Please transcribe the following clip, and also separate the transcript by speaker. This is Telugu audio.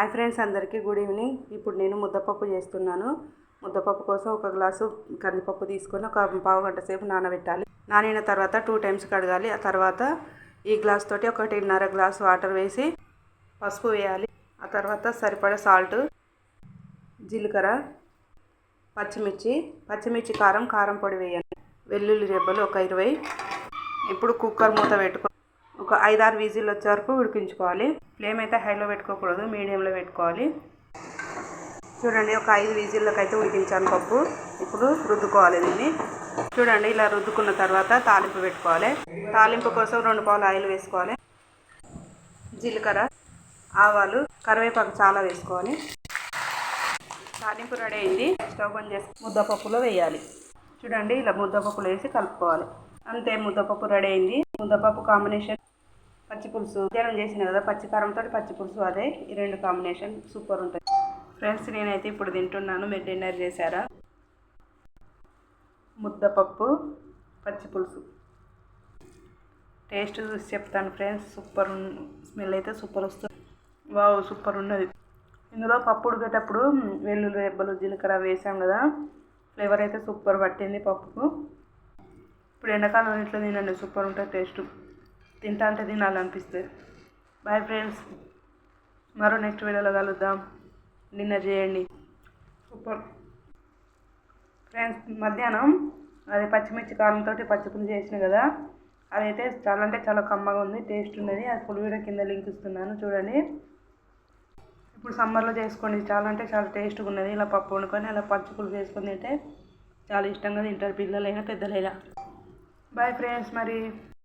Speaker 1: హాయ్ ఫ్రెండ్స్, అందరికీ గుడ్ ఈవినింగ్. ఇప్పుడు నేను ముద్దపప్పు చేస్తున్నాను. ముద్దపప్పు కోసం ఒక గ్లాసు కందిపప్పు తీసుకొని ఒక పావు గంట సేపు నానబెట్టాలి. నానిన తర్వాత 2 టైమ్స్ కడగాలి. ఆ తర్వాత ఈ గ్లాస్ తోటి 1.5 గ్లాస్ వాటర్ వేసి పసుపు వేయాలి. ఆ తర్వాత సరిపడా సాల్ట్, జీలకర్ర, పచ్చిమిర్చి కారం పొడి వేయాలి. వెల్లుల్లి రెబ్బలు ఒక 20. ఇప్పుడు కుక్కర్ మూత పెట్టుకో ఒక 5-6 విజిల్ వచ్చే వరకు ఉడికించుకోవాలి. ఫ్లేమ్ అయితే హైలో పెట్టుకోకూడదు, మీడియంలో పెట్టుకోవాలి. చూడండి, ఒక 5 విజిల్లకు అయితే ఉడికించాను పప్పు. ఇప్పుడు రుద్దుకోవాలి దీన్ని. చూడండి, ఇలా రుద్దుకున్న తర్వాత తాలింపు పెట్టుకోవాలి. తాలింపు కోసం 2 పావులు ఆయిల్ వేసుకోవాలి. జీలకర్ర, ఆవాలు, కరివేపాకు చాలా వేసుకోవాలి. తాలింపు రెడీ అయింది. స్టవ్ బంద్ చేసి ముద్దపప్పులో వేయాలి. చూడండి, ఇలా ముద్దపప్పులో వేసి కలుపుకోవాలి. అంతే, ముద్దపప్పు రెడీ అయింది. ముద్దపప్పు కాంబినేషన్ పచ్చిపులుసు మధ్యాహ్నం చేసిన కదా, పచ్చికారంతో పచ్చిపులుసు, అదే ఈ 2 కాంబినేషన్ సూపర్ ఉంటుంది. ఫ్రెండ్స్, నేనైతే ఇప్పుడు తింటున్నాను. మీరు డిన్నర్ చేశారా? ముద్దపప్పు పచ్చిపులుసు టేస్ట్ చూసి చెప్తాను ఫ్రెండ్స్. సూపర్, స్మెల్ అయితే సూపర్ వస్తుంది. వావ్, సూపర్ ఉన్నది. ఇందులో పప్పు ఉడికేటప్పుడు వెల్లుల్లి రెబ్బలు, జీలకర్ర వేసాం కదా, ఫ్లేవర్ అయితే సూపర్ పట్టింది పప్పుకు. ఇప్పుడు ఎండాకాలం ఇట్లా తినండి, సూపర్ ఉంటుంది టేస్ట్. తింటా అంటే తినాలనిపిస్తుంది. బాయ్ ఫ్రెండ్స్, మరో నెక్స్ట్ వీడియోలో కలుద్దాం. డిన్నర్ చేయండి. Super friends. మధ్యాహ్నం అది పచ్చిమిర్చి కారంతో పచ్చిపులుసు చేసిన కదా, అదైతే చాలా అంటే చాలా కమ్మగా ఉంది, టేస్ట్ ఉన్నది. అది ఫుల్ వీడియో కింద లింక్ ఇస్తున్నాను, చూడండి. ఇప్పుడు సమ్మర్లో చేసుకోండి, చాలా అంటే చాలా టేస్ట్గా ఉన్నది. ఇలా పప్పు వండుకొని అలా పచ్చిపులుసు చేసుకొని తింటే చాలా ఇష్టంగా తింటారు పిల్లలైనా పెద్దలైనా. Bye friends. మరి